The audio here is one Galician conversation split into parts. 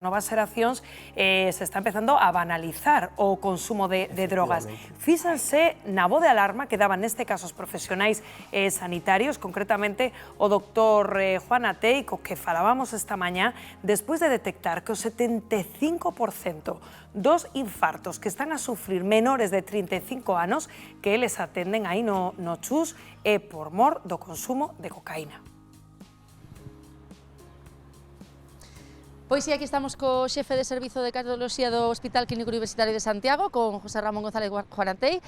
Novas xeracións se está empezando a banalizar o consumo de drogas. Fíxanse na voz de alarma que daban neste caso os profesionais sanitarios, concretamente o doctor Juan Atei, co que falábamos esta mañá, despois de detectar que o 75% dos infartos que están a sufrir menores de 35 anos que eles atenden aí no Chus é por mor do consumo de cocaína. Pois sí, aquí estamos co xefe de Servizo de Cardioloxía do Hospital Clínico Universitario de Santiago, con José Ramón González Juan Atei.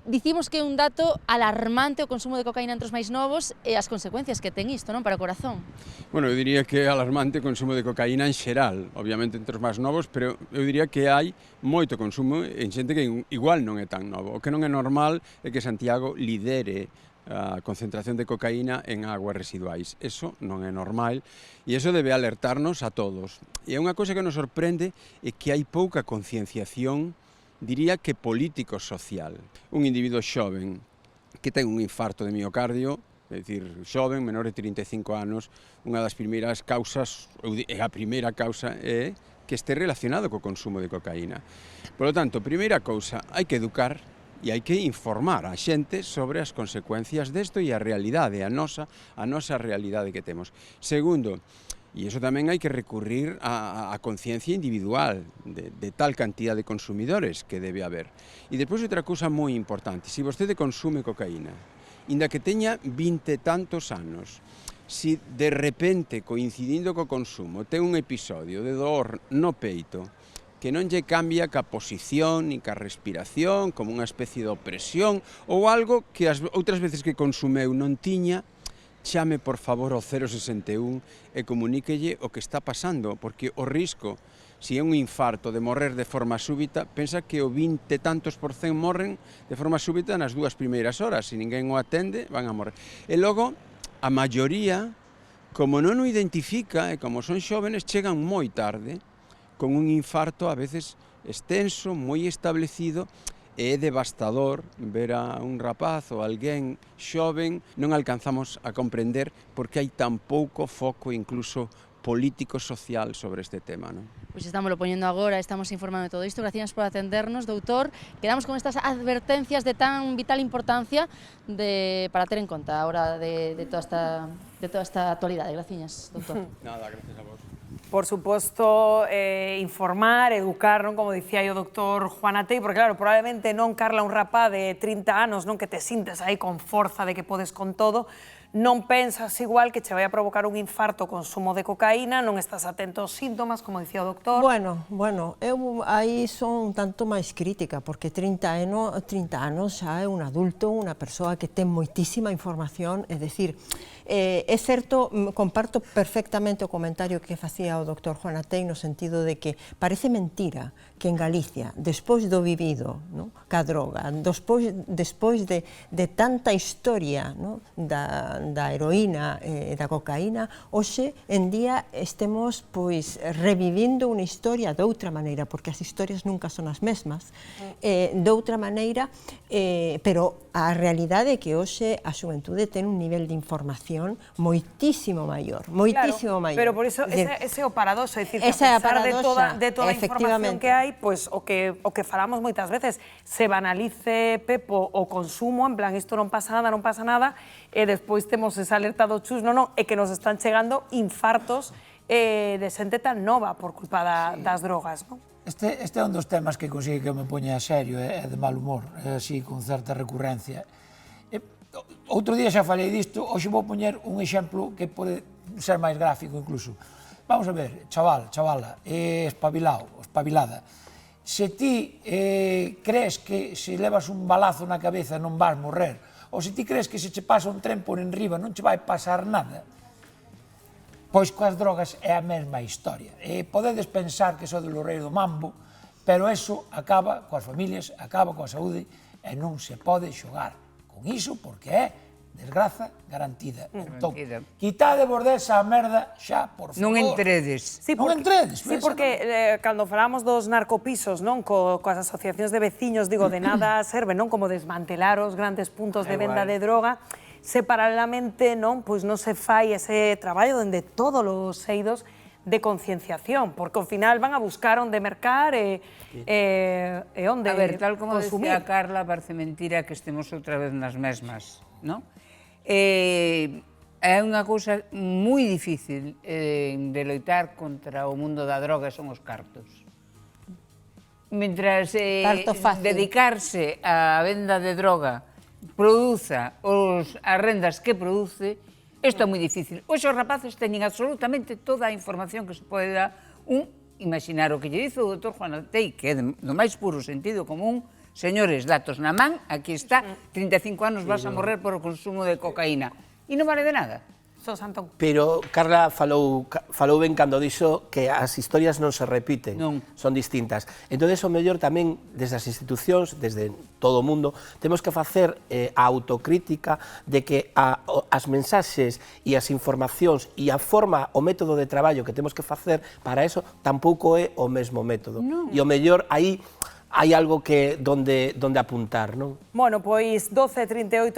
Dicimos que é un dato alarmante o consumo de cocaína entre os máis novos e as consecuencias que ten isto, non, para o corazón. Bueno, eu diría que é alarmante o consumo de cocaína en xeral, obviamente entre os máis novos, pero eu diría que hai moito consumo en xente que igual non é tan novo. O que non é normal é que Santiago lidere a concentración de cocaína en aguas residuais. Eso non é normal e eso debe alertarnos a todos. E é unha cousa que nos sorprende é que hai pouca concienciación, diría que político-social. Un individuo xoven que ten un infarto de miocardio, é dicir, xoven, menor de 35 anos, unha das primeiras causas, a primeira causa é que este relacionado co consumo de cocaína. Por lo tanto, primeira cousa, hai que educar e hai que informar a xente sobre as consecuencias desto e a realidade, a nosa realidade que temos. Segundo, e iso tamén hai que recurrir á conciencia individual de tal cantidad de consumidores que debe haber. E despois outra cousa moi importante, se vostede consume cocaína, inda que teña 20 e tantos anos, se de repente, coincidindo co consumo, ten un episodio de dor no peito, que non lle cambia ca posición, ni ca respiración, como unha especie de opresión, ou algo que as outras veces que consumeu non tiña, chame por favor ao 061 e comuníquelle o que está pasando, porque o risco, se é un infarto de morrer de forma súbita, pensa que o 20 e tantos % morren de forma súbita nas 2 primeiras horas, se ninguén o atende, van a morrer. E logo, a maioría, como non o identifica e como son xóvenes, chegan moi tarde, con un infarto a veces extenso, moi establecido, e é devastador ver a un rapaz ou alguén xoven, non alcanzamos a comprender porque hai tan pouco foco incluso político-social sobre este tema, non? Pois estámoslo poñendo agora, estamos informando de todo isto. Gracias por atendernos, doutor. Quedamos con estas advertencias de tan vital importancia para ter en conta a hora de toda esta actualidade. Gracias, doutor. Nada, gracias a vos. Por suposto, informar, educar, non, como dicía o doctor Juan Atei, porque claro, probablemente non, Carla, un rapaz de 30 anos, non, que te sintes aí con forza de que podes con todo, non pensas igual que che vai a provocar un infarto o consumo de cocaína, non estás atento aos síntomas, como dicía o doctor. Bueno, eu aí son un tanto máis crítica, porque 30 anos xa é un adulto, unha persoa que ten moitísima información, é dicir, é certo, comparto perfectamente o comentario que facía o doctor Juan Atei no sentido de que parece mentira que en Galicia, despois do vivido, no, ca droga, despois de tanta historia, no, da heroína e da cocaína, hoxe en día estemos pois revivindo unha historia de outra maneira, porque as historias nunca son as mesmas, de outra maneira, pero a realidade é que hoxe a xuventude ten un nivel de información moitísimo maior, moitísimo maior. Pero por iso, ese é o paradoxo, é dicir, que a pesar de toda a información que hai, pois o que falamos moitas veces, se banalice, Pepo, o consumo, en plan, isto non pasa nada, e despois temos esa alerta do Chus, e que nos están chegando infartos de xente tan nova por culpa das drogas, non? Este é un dos temas que consigue que me poña serio e de mal humor, así con certa recurrencia. Outro día xa falei disto, hoxe vou poñer un exemplo que pode ser máis gráfico incluso. Vamos a ver, chavala, espabilada. Se ti crees que se levas un balazo na cabeza non vas morrer, ou se ti crees que se che pasa un tren por enriba non che vai pasar nada, pois coas drogas é a mesma historia. Podedes pensar que sodes o rei do mambo, pero eso acaba coas familias, acaba coa saúde e non se pode xogar con iso porque é desgraza garantida. Entón, quitadevos desa merda xa, por favor. Non entredes. Non entredes. Sí, porque cando falamos dos narcopisos, non, coas asociacións de veciños, digo, de nada serve, non, como desmantelar os grandes puntos de venda de droga, se paralelamente non, pois non se fai ese traballo onde todos os eidos de concienciación, porque ao final van a buscar onde mercar e onde A ver, tal como consumir. decía Carla, parece mentira que estemos outra vez nas mesmas, non? É unha cousa moi difícil de loitar contra o mundo da droga, son os cartos. Mentras Carto fácil. dedicarse á venda de droga produza as rendas que produce, isto é moi difícil. Hoxe os rapaces teñen absolutamente toda a información que se pode dar. Imaginar o que lle dice o doutor Juan Altei, que é do máis puro sentido común, señores, datos na man, aquí está, 35 anos vas a morrer por o consumo de cocaína. E non vale de nada. Santón. Pero Carla falou ben cando dixo que as historias non se repiten, son distintas. Entón, o mellor tamén, desde as institucións, desde todo o mundo, temos que facer a autocrítica de que as mensaxes e as informacións e a forma, o método de traballo que temos que facer para eso tampouco é o mesmo método. E o mellor aí hai algo que donde apuntar, non? Bueno, pois 12:38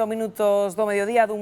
do mediodía dun